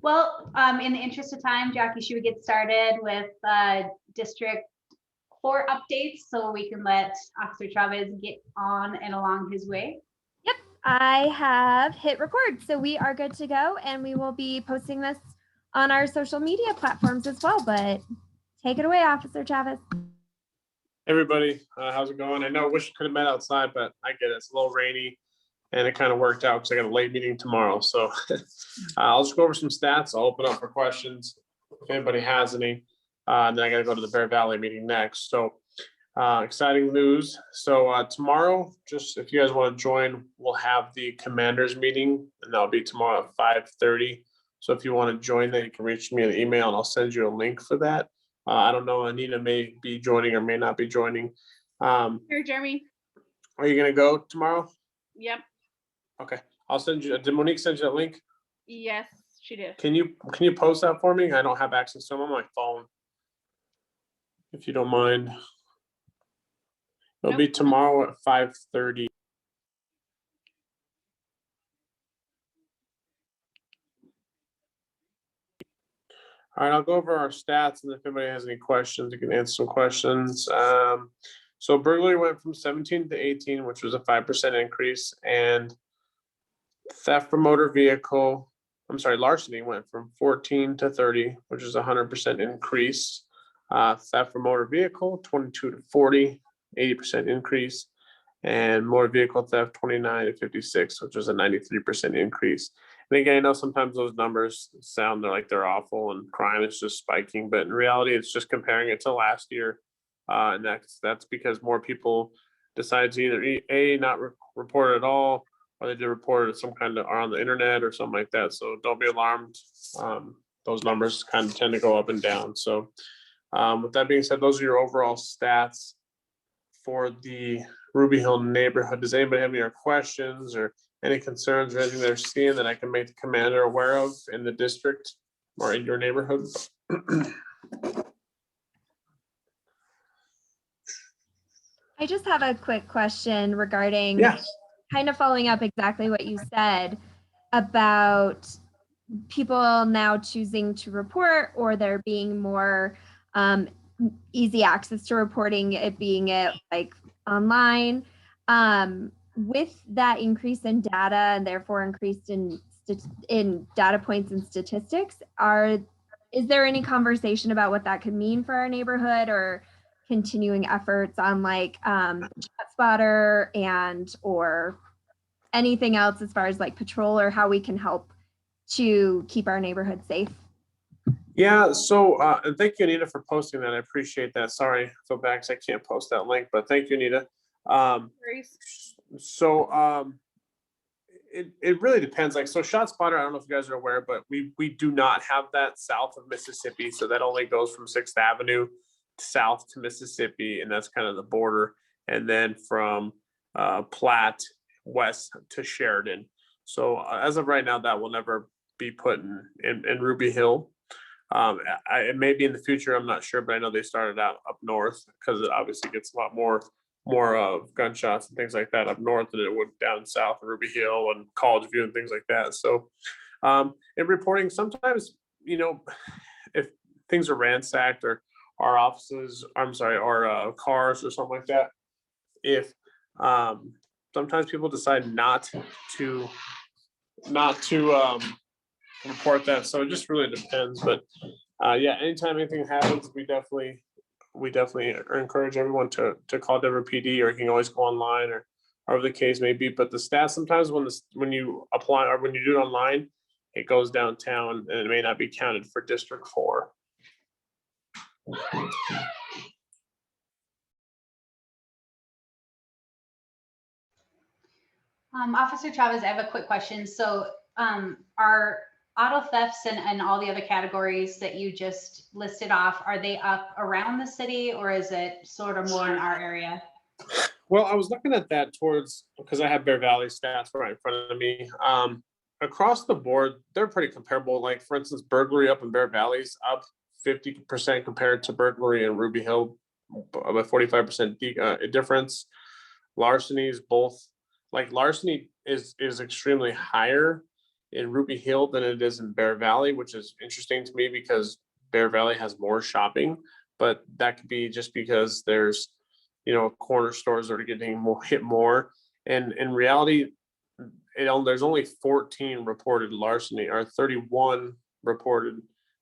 Well, in the interest of time, Jackie, should we get started with District 4 updates so we can let Officer Chavez get on and along his way? Yep, I have hit record, so we are good to go, and we will be posting this on our social media platforms as well. But take it away, Officer Chavez. Hey everybody, how's it going? I know I wish I could have met outside, but I get it. It's a little rainy, and it kind of worked out because I got a late meeting tomorrow. So I'll just go over some stats. I'll open up for questions if anybody has any. And then I got to go to the Bear Valley meeting next. So exciting news. So tomorrow, just if you guys want to join, we'll have the commanders meeting, and that'll be tomorrow at 5:30. So if you want to join that, you can reach me an email, and I'll send you a link for that. I don't know, Anita may be joining or may not be joining. Here, Jeremy. Are you going to go tomorrow? Yep. Okay, I'll send you. Did Monique send you that link? Yes, she did. Can you post that for me? I don't have access to them on my phone. If you don't mind. It'll be tomorrow at 5:30. All right, I'll go over our stats, and if anybody has any questions, you can answer some questions. So burglary went from 17 to 18, which was a 5% increase, and theft from motor vehicle, larceny went from 14 to 30, which is a 100% increase. Theft from motor vehicle, 22 to 40, 80% increase, and motor vehicle theft, 29 to 56, which was a 93% increase. And again, I know sometimes those numbers sound like they're awful and crime is just spiking, but in reality, it's just comparing it to last year. And that's because more people decide to either not report at all, or they did report it some kind of are on the internet or something like that. So don't be alarmed. Those numbers kind of tend to go up and down. So with that being said, those are your overall stats for the Ruby Hill neighborhood. Does anybody have any questions or any concerns or anything they're seeing that I can make the commander aware of in the district or in your neighborhood? I just have a quick question regarding kind of following up exactly what you said about people now choosing to report, or there being more easy access to reporting, it being like online. With that increase in data and therefore increased in data points and statistics, is there any conversation about what that could mean for our neighborhood, or continuing efforts on like ShotSpotter or anything else as far as like patrol, or how we can help to keep our neighborhood safe? Yeah, so and thank you, Anita, for posting that. I appreciate that. Sorry, I feel bad because I can't post that link, but thank you, Anita. So it really depends. Like, so ShotSpotter, I don't know if you guys are aware, but we do not have that south of Mississippi. So that only goes from 6th Avenue south to Mississippi, and that's kind of the border. And then from Platte west to Sheridan. So as of right now, that will never be put in Ruby Hill. It may be in the future, I'm not sure, but I know they started out up north because it obviously gets a lot more gunshots and things like that up north than it would down south of Ruby Hill and College View and things like that. So in reporting, sometimes, if things are ransacked or our offices, our cars or something like that, if sometimes people decide not to report that. So it just really depends. But anytime anything happens, we definitely encourage everyone to call Denver PD, or you can always go online, or however the case may be. But the stats, sometimes when you apply or when you do it online, it goes downtown and it may not be counted for District 4. Officer Chavez, I have a quick question. So are auto thefts and all the other categories that you just listed off, are they up around the city, or is it sort of more in our area? Well, I was looking at that because I have Bear Valley stats right in front of me. Across the board, they're pretty comparable. Like, for instance, burglary up in Bear Valley is up 50% compared to burglary in Ruby Hill, about 45% difference. Larcenies both, like larceny is extremely higher in Ruby Hill than it is in Bear Valley, which is interesting to me because Bear Valley has more shopping, but that could be just because there's, corner stores that are getting hit more. And in reality, there's only 14 reported larceny, or 31 reported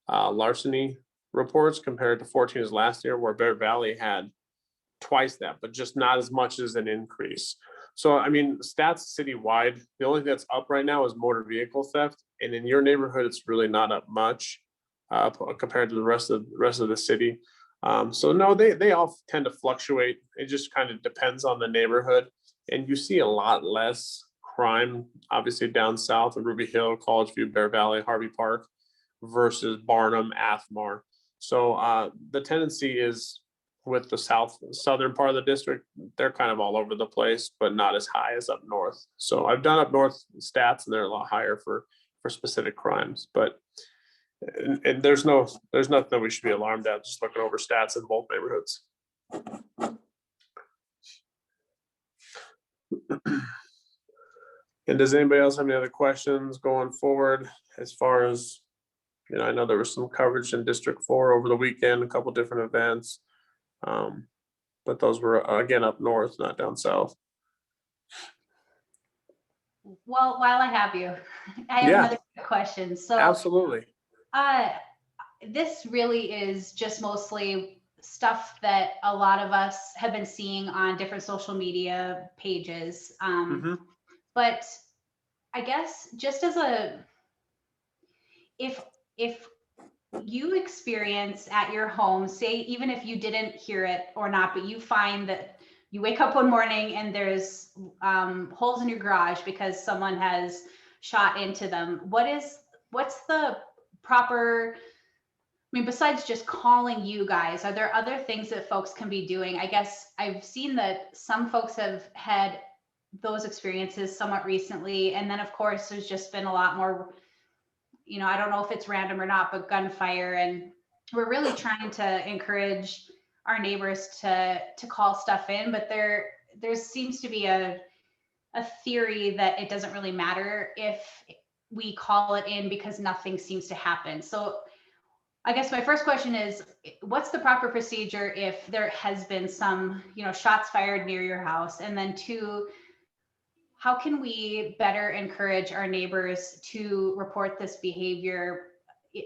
larceny reports compared to 14 as last year, where Bear Valley had twice that, but just not as much as an increase. So, I mean, stats citywide, the only thing that's up right now is motor vehicle theft. And in your neighborhood, it's really not up much compared to the rest of the city. So no, they all tend to fluctuate. It just kind of depends on the neighborhood. And you see a lot less crime, obviously down south of Ruby Hill, College View, Bear Valley, Harvey Park versus Barnum, Athmar. So the tendency is with the southern part of the district, they're kind of all over the place, but not as high as up north. So I've done up north stats and they're a lot higher for specific crimes, but and there's nothing that we should be alarmed at, just looking over stats in both neighborhoods. And does anybody else have any other questions going forward as far as, I know there was some coverage in District 4 over the weekend, a couple different events. But those were again up north, not down south. Well, while I have you, I have another question. So absolutely. This really is just mostly stuff that a lot of us have been seeing on different social media pages. But I guess just as if you experience at your home, say, even if you didn't hear it or not, but you find that you wake up one morning and there's holes in your garage because someone has shot into them. What's the proper, besides just calling you guys, are there other things that folks can be doing? I guess I've seen that some folks have had those experiences somewhat recently. And then of course, there's just been a lot more, I don't know if it's random or not, but gunfire. And we're really trying to encourage our neighbors to call stuff in, but there seems to be a theory that it doesn't really matter if we call it in because nothing seems to happen. So I guess my first question is, what's the proper procedure if there has been some, shots fired near your house? And then two, how can we better encourage our neighbors to report this behavior?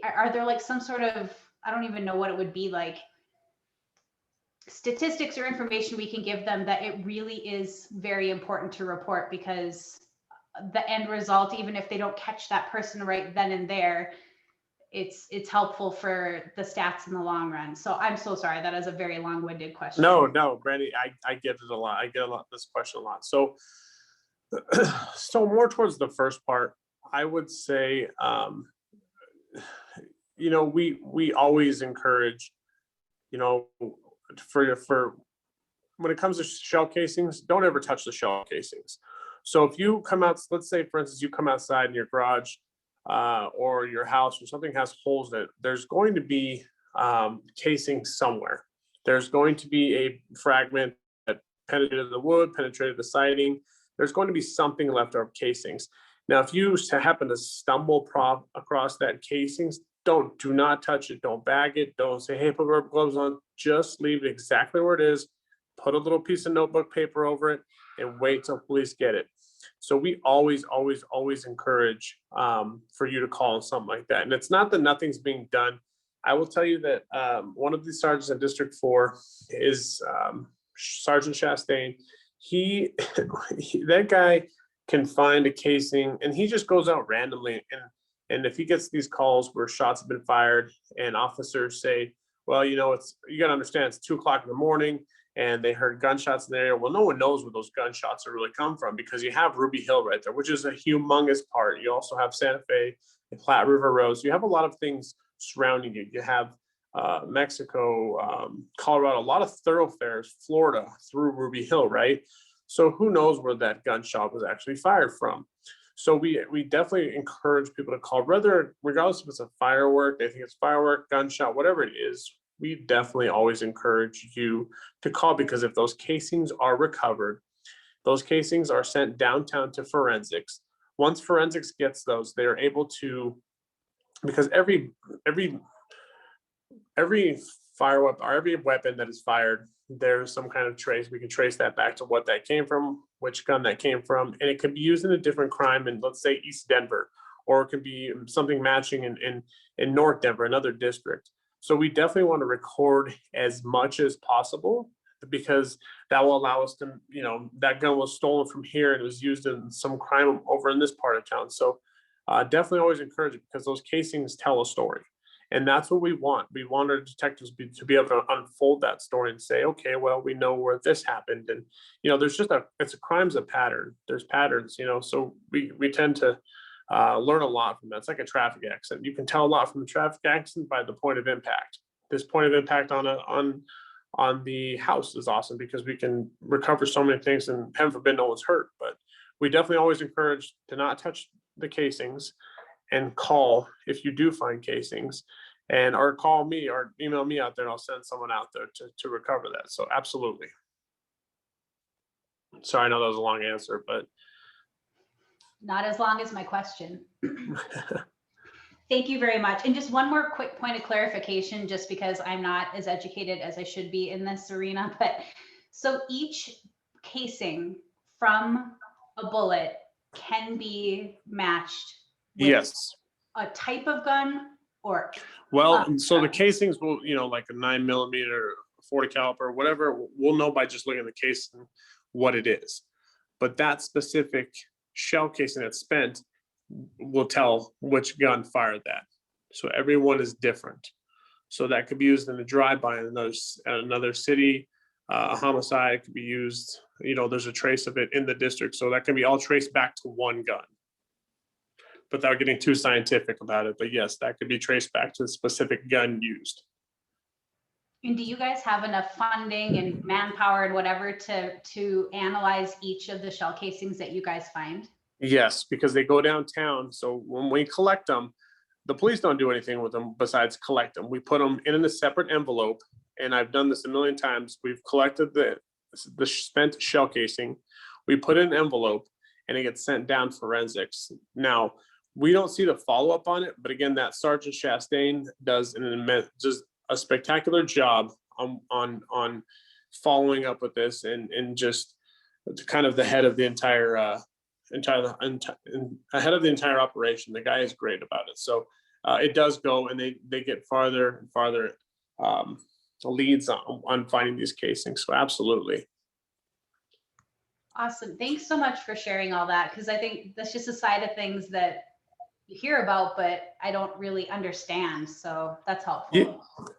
Are there like some sort of, I don't even know what it would be, like statistics or information we can give them that it really is very important to report, because the end result, even if they don't catch that person right then and there, it's helpful for the stats in the long run. So I'm so sorry, that is a very long-winded question. No, Brandy, I get it a lot. I get this question a lot. So more towards the first part, I would say, we always encourage, for when it comes to shell casings, don't ever touch the shell casings. So if you come out, let's say for instance, you come outside in your garage or your house or something has holes in it, there's going to be casing somewhere. There's going to be a fragment that penetrated the wood, penetrated the siding. There's going to be something left of casings. Now, if you happen to stumble across that casings, do not touch it. Don't bag it. Don't say, hey, put rubber gloves on. Just leave it exactly where it is. Put a little piece of notebook paper over it and wait till police get it. So we always encourage for you to call something like that. And it's not that nothing's being done. I will tell you that one of the sergeants in District 4 is Sergeant Chastain. That guy can find a casing and he just goes out randomly. And if he gets these calls where shots have been fired and officers say, well, you got to understand it's 2:00 in the morning and they heard gunshots in the area. Well, no one knows where those gunshots are really come from, because you have Ruby Hill right there, which is a humongous part. You also have Santa Fe and Platte River Roads. You have a lot of things surrounding you. You have Mexico, Colorado, a lot of thoroughfares, Florida through Ruby Hill, right? So who knows where that gunshot was actually fired from? So we definitely encourage people to call, regardless if it's a firework, they think it's firework, gunshot, whatever it is. We definitely always encourage you to call, because if those casings are recovered, those casings are sent downtown to forensics. once forensics gets those, they're able to, because every fire weapon or every weapon that is fired, there's some kind of trace. We can trace that back to what that came from, which gun that came from, and it could be used in a different crime in, let's say, East Denver, or it could be something matching in North Denver, another district. So we definitely want to record as much as possible, because that will allow us to, that gun was stolen from here and it was used in some crime over in this part of town. So definitely always encourage it, because those casings tell a story. And that's what we want. We want our detectives to be able to unfold that story and say, okay, well, we know where this happened. And, there's just it's a crime's a pattern. There's patterns, so we tend to learn a lot from that. It's like a traffic accident. You can tell a lot from a traffic accident by the point of impact. This point of impact on the house is awesome, because we can recover so many things, and heaven forbid no one's hurt. But we definitely always encourage to not touch the casings, and call if you do find casings, and or call me or email me out there, and I'll send someone out there to recover that. So absolutely. Sorry, I know that was a long answer, but not as long as my question. Thank you very much. And just one more quick point of clarification, just because I'm not as educated as I should be in this arena. But so each casing from a bullet can be matched with yes, a type of gun, or well, so the casings will, like a 9mm, 40 caliber, whatever, we'll know by just looking at the casing what it is. But that specific shell casing that's spent will tell which gun fired that. So everyone is different. So that could be used in a drive-by in another city, a homicide could be used, there's a trace of it in the district. So that can be all traced back to one gun, without getting too scientific about it. But yes, that could be traced back to the specific gun used. And do you guys have enough funding and manpower and whatever to analyze each of the shell casings that you guys find? Yes, because they go downtown. So when we collect them, the police don't do anything with them besides collect them. We put them in a separate envelope, and I've done this a million times. We've collected the spent shell casing. We put it in an envelope, and it gets sent down forensics. Now, we don't see the follow-up on it, but again, that Sergeant Chastain does just a spectacular job on following up with this, and just kind of the head of the entire ahead of the entire operation. The guy is great about it. So it does go, and they get farther and farther leads on finding these casings. So absolutely. Awesome. Thanks so much for sharing all that, because I think that's just a side of things that you hear about, but I don't really understand. So that's helpful. Yeah,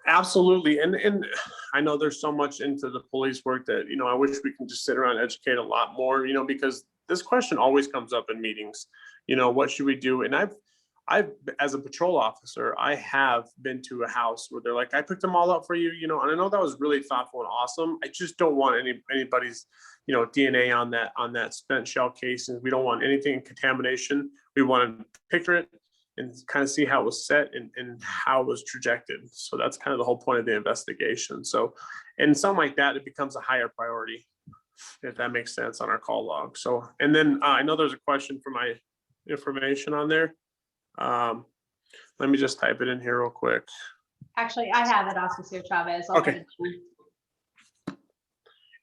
absolutely. And I know there's so much into the police work that, I wish we can just sit around and educate a lot more, because this question always comes up in meetings, what should we do? And I've, as a patrol officer, I have been to a house where they're like, I picked them all up for you, and I know that was really thoughtful and awesome. I just don't want anybody's, DNA on that spent shell casing. We don't want anything contamination. We want to picture it and kind of see how it was set and how it was trajected. So that's kind of the whole point of the investigation. So, and something like that, it becomes a higher priority, if that makes sense, on our call log. So, and then I know there's a question for my information on there. Let me just type it in here real quick. Actually, I have it, Officer Chavez. Okay.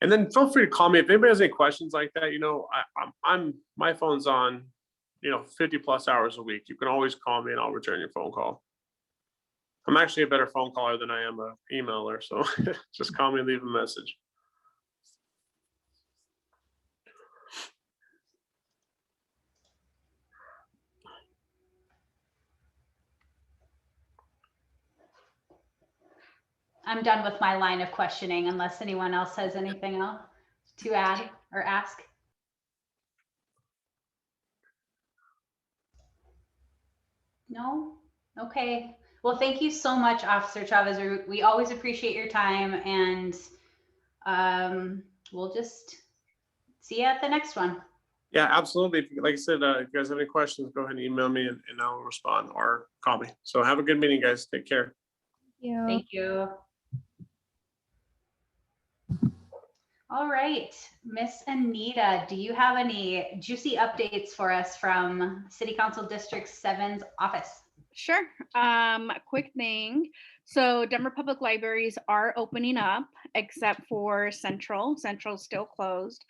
And then feel free to call me if anybody has any questions like that. I'm my phone's on, 50 plus hours a week. You can always call me and I'll return your phone call. I'm actually a better phone caller than I am a emailer. So just call me and leave a message. I'm done with my line of questioning unless anyone else has anything else to add or ask. No? Okay. Well, thank you so much, Officer Chavez. We always appreciate your time, and we'll just see you at the next one. Yeah, absolutely. Like I said, if you guys have any questions, go ahead and email me and I'll respond, or call me. So have a good meeting, guys. Take care. Thank you. Thank you. All right, Miss Anita, do you have any juicy updates for us from City Council District 7's office? Sure. Quick thing. So Denver Public Libraries are opening up, except for Central. Central's still closed.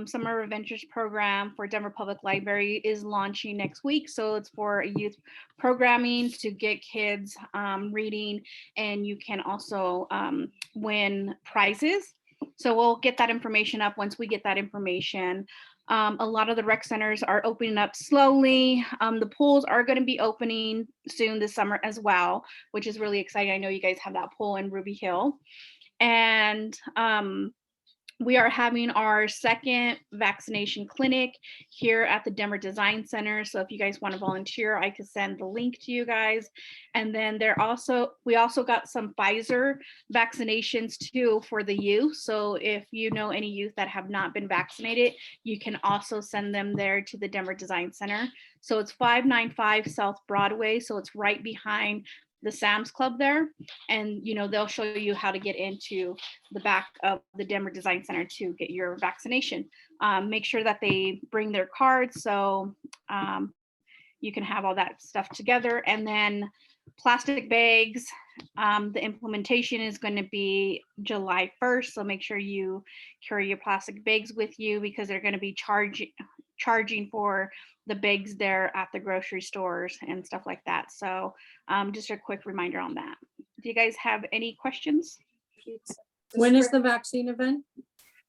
Summer Adventures program for Denver Public Library is launching next week. So it's for youth programming to get kids reading, and you can also win prizes. So we'll get that information up once we get that information. A lot of the rec centers are opening up slowly. The pools are going to be opening soon this summer as well, which is really exciting. I know you guys have that pool in Ruby Hill. And we are having our second vaccination clinic here at the Denver Design Center. So if you guys want to volunteer, I could send the link to you guys. And then we also got some Pfizer vaccinations too for the youth. So if you know any youth that have not been vaccinated, you can also send them there to the Denver Design Center. So it's 595 South Broadway. So it's right behind the Sam's Club there, and they'll show you how to get into the back of the Denver Design Center to get your vaccination. Make sure that they bring their cards so you can have all that stuff together. And then plastic bags, the implementation is going to be July 1st, so make sure you carry your plastic bags with you, because they're going to be charging for the bags there at the grocery stores and stuff like that. So just a quick reminder on that. Do you guys have any questions? When is the vaccine event?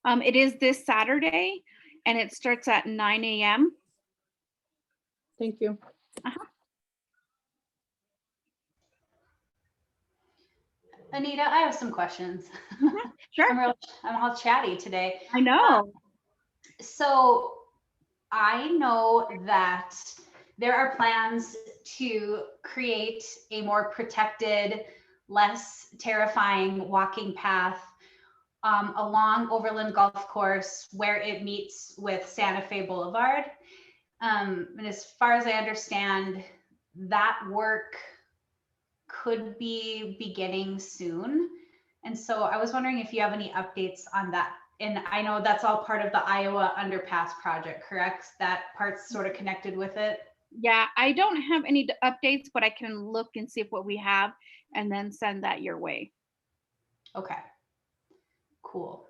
It is this Saturday, and it starts at 9 a.m. Thank you. Anita, I have some questions. Sure. I'm all chatty today. I know. So I know that there are plans to create a more protected, less terrifying walking path along Overland Golf Course where it meets with Santa Fe Boulevard. And as far as I understand, that work could be beginning soon. And so I was wondering if you have any updates on that. And I know that's all part of the Iowa Underpass project, correct? That part's sort of connected with it. Yeah, I don't have any updates, but I can look and see if what we have and then send that your way. Okay, cool.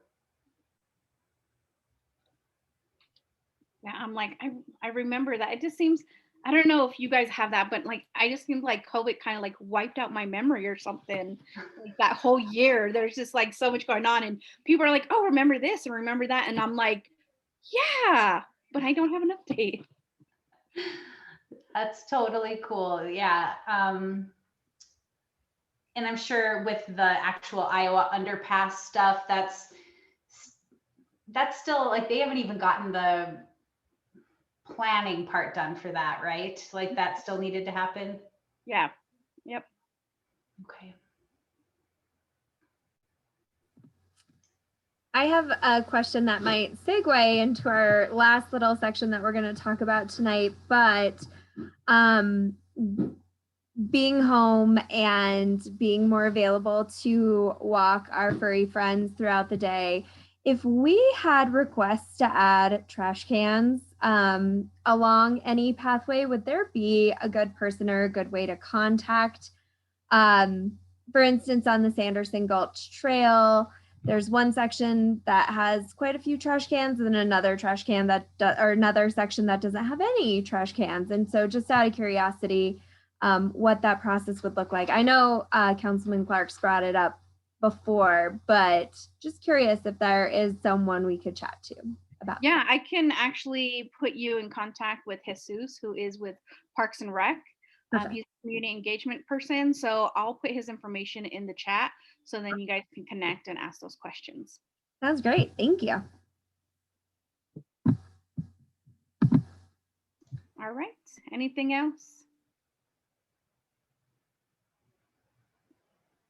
Yeah, I'm like, I remember that. It just seems, I don't know if you guys have that, but like, I just seem like COVID kind of like wiped out my memory or something. Like that whole year, there's just like so much going on, and people are like, oh, remember this and remember that. And I'm like, yeah, but I don't have an update. That's totally cool. Yeah. And I'm sure with the actual Iowa Underpass stuff, that's still like, they haven't even gotten the planning part done for that, right? Like that still needed to happen. Yeah. Yep. Okay. I have a question that might segue into our last little section that we're going to talk about tonight, but being home and being more available to walk our furry friends throughout the day, if we had requests to add trash cans along any pathway, would there be a good person or a good way to contact? For instance, on the Sanderson Gulch Trail, there's one section that has quite a few trash cans, and then another trash can or another section that doesn't have any trash cans. And so just out of curiosity, what that process would look like. I know Councilman Clark's brought it up before, but just curious if there is someone we could chat to about. Yeah, I can actually put you in contact with Jesus, who is with Parks and Rec. He's a community engagement person, so I'll put his information in the chat, so then you guys can connect and ask those questions. Sounds great. Thank you. All right. Anything else?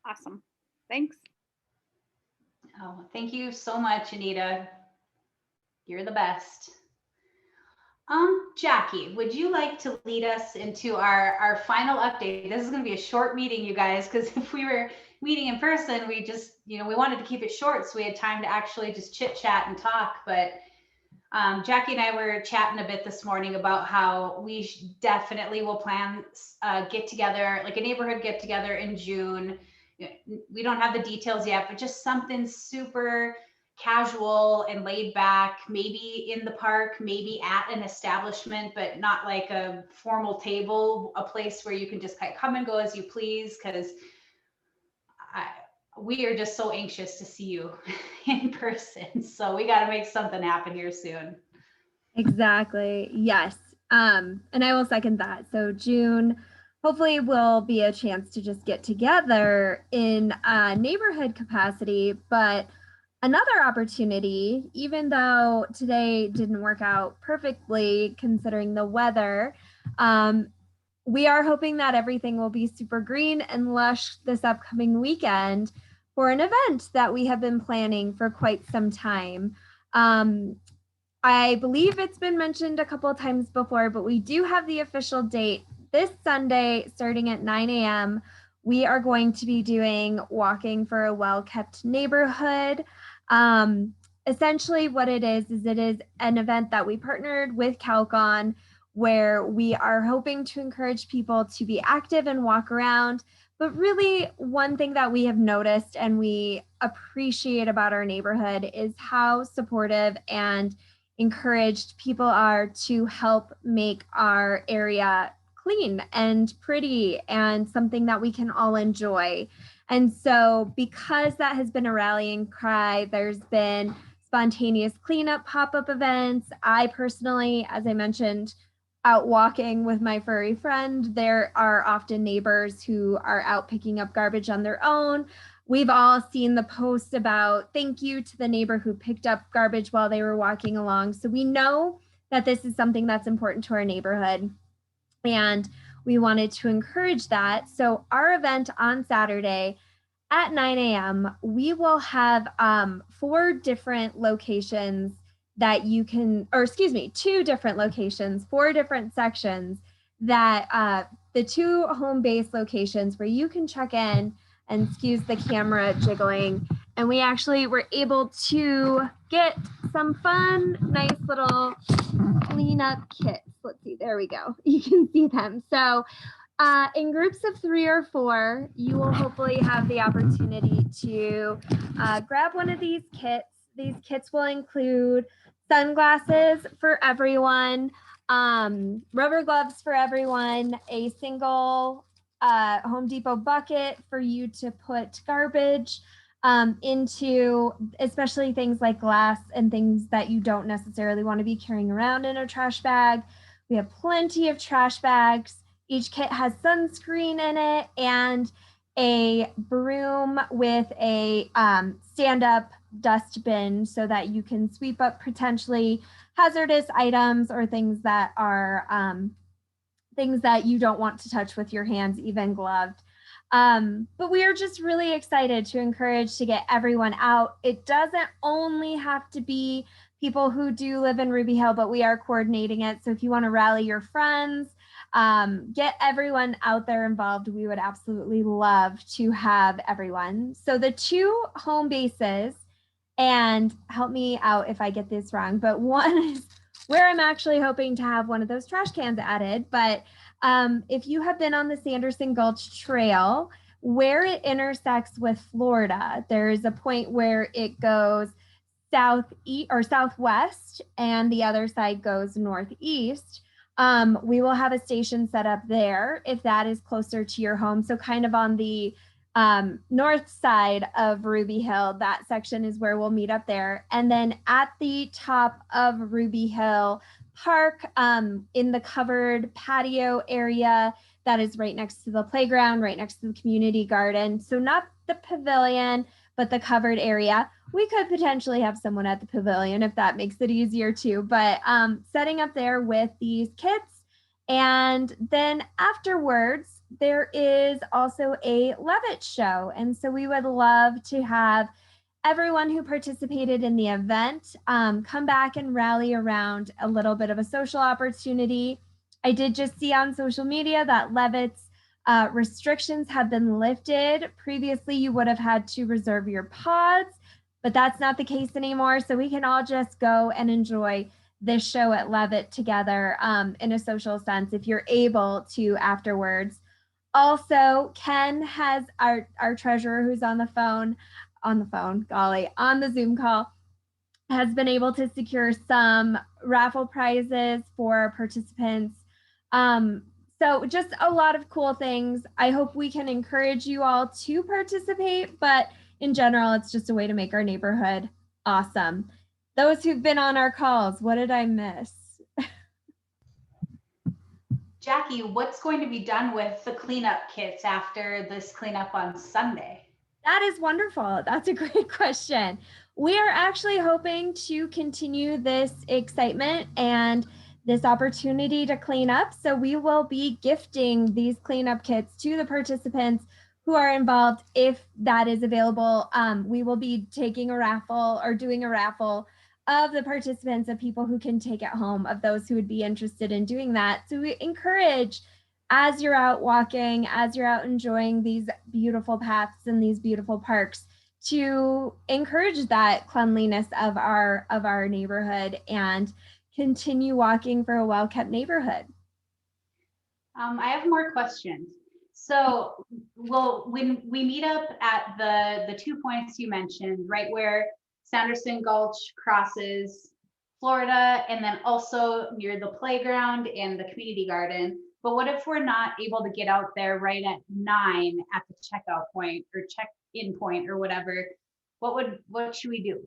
Awesome. Thanks. Oh, thank you so much, Anita. You're the best. Jackie, would you like to lead us into our final update? This is going to be a short meeting, you guys, because if we were meeting in person, we just, we wanted to keep it short so we had time to actually just chit chat and talk. But Jackie and I were chatting a bit this morning about how we definitely will plan a get together, like a neighborhood get together in June. We don't have the details yet, but just something super casual and laid back, maybe in the park, maybe at an establishment, but not like a formal table, a place where you can just kind of come and go as you please. Because we are just so anxious to see you in person. So we got to make something happen here soon. Exactly. Yes. And I will second that. So June hopefully will be a chance to just get together in a neighborhood capacity. But another opportunity, even though today didn't work out perfectly considering the weather, we are hoping that everything will be super green and lush this upcoming weekend for an event that we have been planning for quite some time. I believe it's been mentioned a couple of times before, but we do have the official date this Sunday starting at 9 a.m. We are going to be doing Walking for a Well-Kept Neighborhood. Essentially what it is an event that we partnered with CalCon, where we are hoping to encourage people to be active and walk around. But really, one thing that we have noticed and we appreciate about our neighborhood is how supportive and encouraged people are to help make our area clean and pretty and something that we can all enjoy. And so because that has been a rallying cry, there's been spontaneous cleanup pop-up events. I personally, as I mentioned, out walking with my furry friend, there are often neighbors who are out picking up garbage on their own. We've all seen the posts about thank you to the neighbor who picked up garbage while they were walking along. So we know that this is something that's important to our neighborhood, and we wanted to encourage that. So our event on Saturday at 9 a.m., we will have 4 different locations that you can, or excuse me, 2 different locations, 4 different sections that the 2 home base locations where you can check in, and excuse the camera jiggling. And we actually were able to get some fun, nice little cleanup kits. Let's see, there we go. You can see them. So in groups of 3 or 4, you will hopefully have the opportunity to grab one of these kits. These kits will include sunglasses for everyone, rubber gloves for everyone, a single Home Depot bucket for you to put garbage into, especially things like glass and things that you don't necessarily want to be carrying around in a trash bag. We have plenty of trash bags. Each kit has sunscreen in it and a broom with a stand-up dustbin so that you can sweep up potentially hazardous items or things that are things that you don't want to touch with your hands, even gloved. But we are just really excited to encourage to get everyone out. It doesn't only have to be people who do live in Ruby Hill, but we are coordinating it. So if you want to rally your friends, get everyone out there involved, we would absolutely love to have everyone. So the 2 home bases, and help me out if I get this wrong, but one is where I'm actually hoping to have one of those trash cans added. But if you have been on the Sanderson Gulch Trail, where it intersects with Florida, there's a point where it goes southeast or southwest and the other side goes northeast. We will have a station set up there if that is closer to your home. So kind of on the north side of Ruby Hill, that section is where we'll meet up there. And then at the top of Ruby Hill Park, in the covered patio area that is right next to the playground, right next to the community garden. So not the pavilion, but the covered area. We could potentially have someone at the pavilion if that makes it easier too, but setting up there with these kits. And then afterwards, there is also a Levitt show. And so we would love to have everyone who participated in the event come back and rally around a little bit of a social opportunity. I did just see on social media that Levitt's Restrictions have been lifted. Previously, you would have had to reserve your pods, but that's not the case anymore. So we can all just go and enjoy this show at Levitt together in a social sense if you're able to afterwards. Also, Ken has our treasurer who's on the Zoom call, has been able to secure some raffle prizes for participants. So just a lot of cool things. I hope we can encourage you all to participate, but in general, it's just a way to make our neighborhood awesome. Those who've been on our calls, what did I miss? Jackie, what's going to be done with the cleanup kits after this cleanup on Sunday? That is wonderful. That's a great question. We are actually hoping to continue this excitement and this opportunity to clean up. So we will be gifting these cleanup kits to the participants who are involved if that is available. We will be taking a raffle or doing a raffle of the participants, of people who can take it home, of those who would be interested in doing that. So we encourage, as you're out walking, as you're out enjoying these beautiful paths and these beautiful parks, to encourage that cleanliness of our neighborhood and continue walking for a well-kept neighborhood. I have more questions. So, when we meet up at the 2 points you mentioned, right where Sanderson Gulch crosses Florida, and then also near the playground and the community garden. But what if we're not able to get out there right at 9 at the checkout point or check-in point or whatever? What should we do?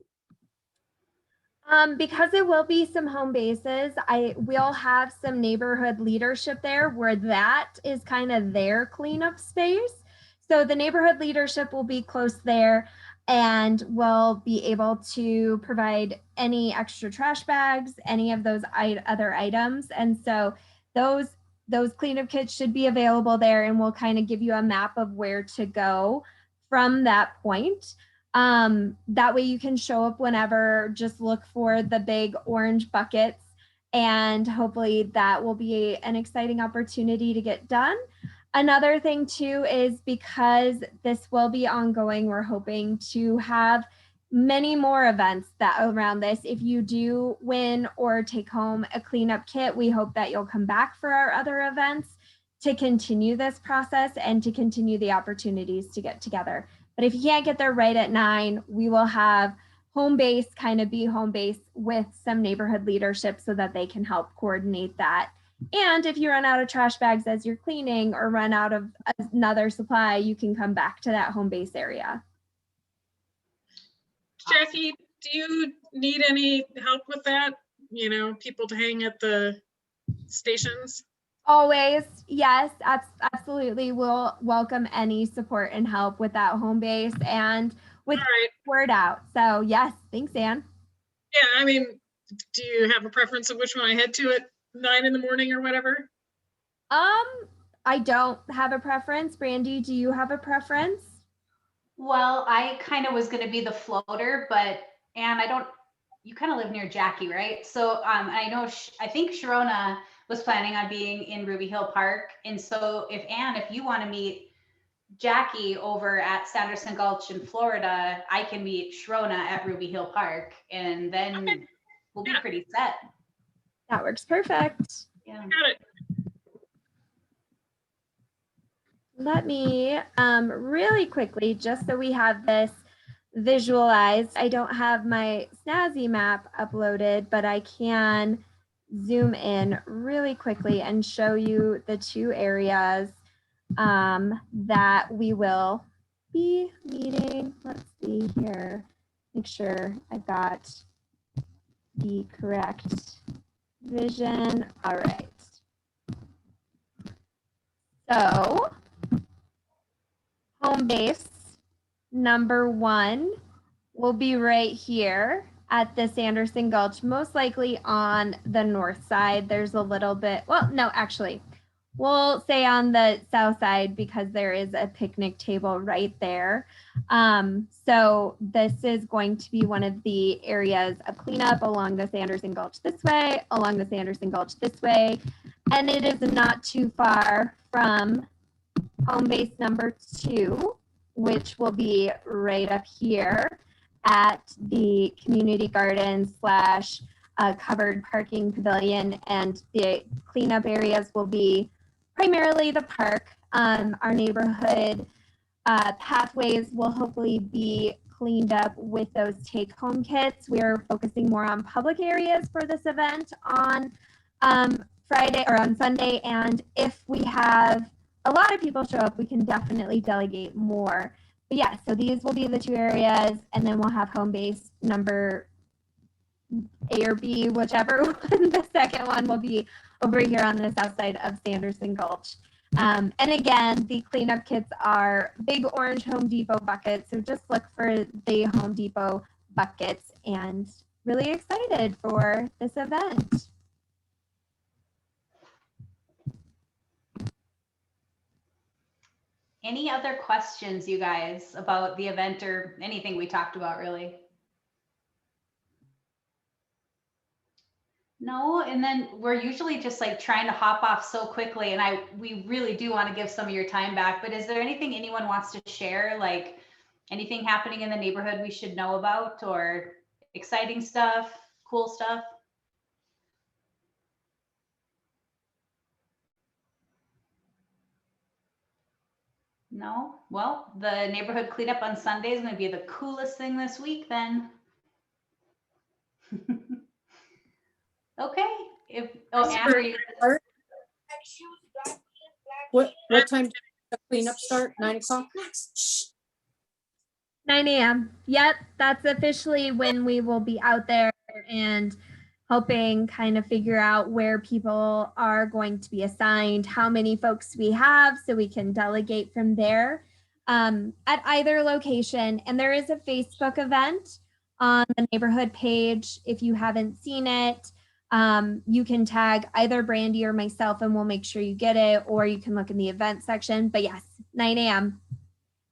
Because it will be some home bases, we'll have some neighborhood leadership there where that is kind of their cleanup space. So the neighborhood leadership will be close there and will be able to provide any extra trash bags, any of those other items. And so those cleanup kits should be available there, and we'll kind of give you a map of where to go from that point. That way you can show up whenever, just look for the big orange buckets, and hopefully that will be an exciting opportunity to get done. Another thing too is, because this will be ongoing, we're hoping to have many more events that around this. If you do win or take home a cleanup kit, we hope that you'll come back for our other events to continue this process and to continue the opportunities to get together. But if you can't get there right at 9, we will have home base kind of be home base with some neighborhood leadership so that they can help coordinate that. And if you run out of trash bags as you're cleaning or run out of another supply, you can come back to that home base area. Jackie, do you need any help with that? You know, people to hang at the stations? Always, yes, absolutely. We'll welcome any support and help with that home base and with word out. So yes, thanks, Ann. Yeah, I mean, do you have a preference of which one I head to at 9 in the morning or whatever? I don't have a preference. Brandy, do you have a preference? Well, I kind of was going to be the floater, but Anne, you kind of live near Jackie, right? So I know, I think Sharona was planning on being in Ruby Hill Park. And so if you want to meet Jackie over at Sanderson Gulch in Florida, I can meet Sharona at Ruby Hill Park, and then we'll be pretty set. That works perfect. Yeah. Got it. Let me really quickly, just so we have this visualized, I don't have my snazzy map uploaded, but I can zoom in really quickly and show you the 2 areas that we will be meeting. Let's see here, make sure I've got the correct vision. All right. So home base number 1 will be right here at the Sanderson Gulch, most likely on the north side. There's a little bit, well, no, actually, we'll say on the south side because there is a picnic table right there. So this is going to be one of the areas of cleanup along the Sanderson Gulch this way, along the Sanderson Gulch this way, and it is not too far from home base number 2, which will be right up here at the community garden / covered parking pavilion, and the cleanup areas will be primarily the park. Our neighborhood pathways will hopefully be cleaned up with those take-home kits. We're focusing more on public areas for this event on Friday or on Sunday, and if we have a lot of people show up, we can definitely delegate more. But yeah, so these will be the 2 areas, and then we'll have home base number A or B, whichever one. The second one will be over here on the south side of Sanderson Gulch. And again, the cleanup kits are big orange Home Depot buckets. So just look for the Home Depot buckets, and really excited for this event. Any other questions, you guys, about the event or anything we talked about, really? No, and then we're usually just like trying to hop off so quickly, and we really do want to give some of your time back, but is there anything anyone wants to share, like anything happening in the neighborhood we should know about, or exciting stuff, cool stuff? No? Well, the neighborhood cleanup on Sunday is going to be the coolest thing this week then. Okay. Amber, What time does the cleanup start? 9 o'clock? 9 a.m. Yep, that's officially when we will be out there and helping kind of figure out where people are going to be assigned, how many folks we have, so we can delegate from there at either location. And there is a Facebook event on the neighborhood page. If you haven't seen it, you can tag either Brandy or myself and we'll make sure you get it, or you can look in the event section. But yes, 9 a.m.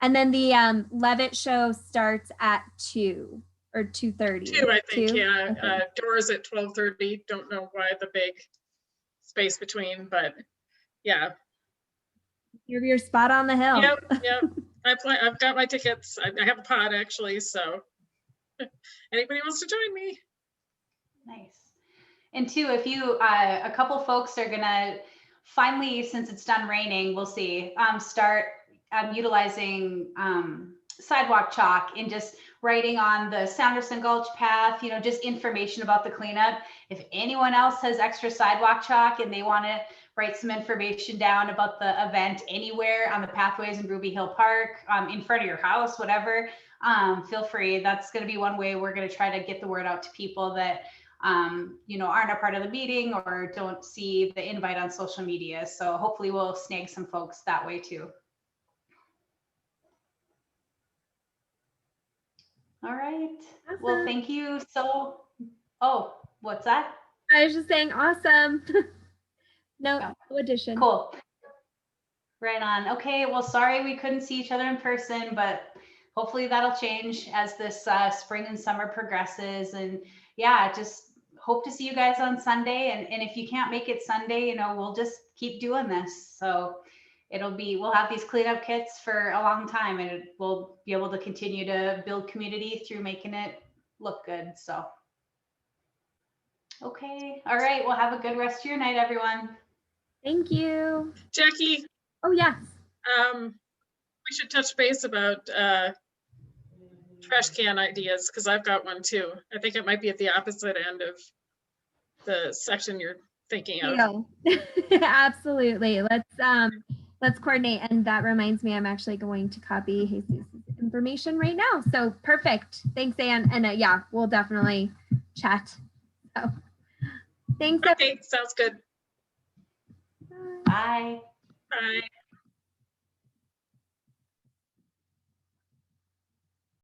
And then the Levitt show starts at 2 or 2:30. 2, I think, 2? yeah. Okay. Doors at 12:30. Don't know why the big space between, but yeah. You're your spot on the hill. Yep. I've got my tickets. I have a pod actually, so anybody wants to join me. Nice. And 2, if you, a couple folks are gonna finally, since it's done raining, we'll see, start utilizing sidewalk chalk and just writing on the Sanderson Gulch path, just information about the cleanup. If anyone else has extra sidewalk chalk and they want to write some information down about the event anywhere on the pathways in Ruby Hill Park, in front of your house, whatever, feel free. That's going to be one way we're going to try to get the word out to people that aren't a part of the meeting or don't see the invite on social media. So hopefully we'll snag some folks that way too. All right. Awesome. Well, thank you. Oh, what's that? I was just saying, awesome. No addition. Cool. Right on. Okay. Well, sorry we couldn't see each other in person, but hopefully that'll change as this spring and summer progresses. And yeah, just hope to see you guys on Sunday. And if you can't make it Sunday, we'll just keep doing this. So we'll have these cleanup kits for a long time, and we'll be able to continue to build community through making it look good. So, okay. All right. Well, have a good rest of your night, everyone. Thank you. Jackie. Oh, yes. We should touch base about trash can ideas, because I've got one too. I think it might be at the opposite end of the section you're thinking of. Absolutely. Let's coordinate. And that reminds me, I'm actually going to copy Jesus' information right now. So perfect. Thanks, Anne. And yeah, we'll definitely chat. So thanks. Okay, sounds good. Bye. Bye.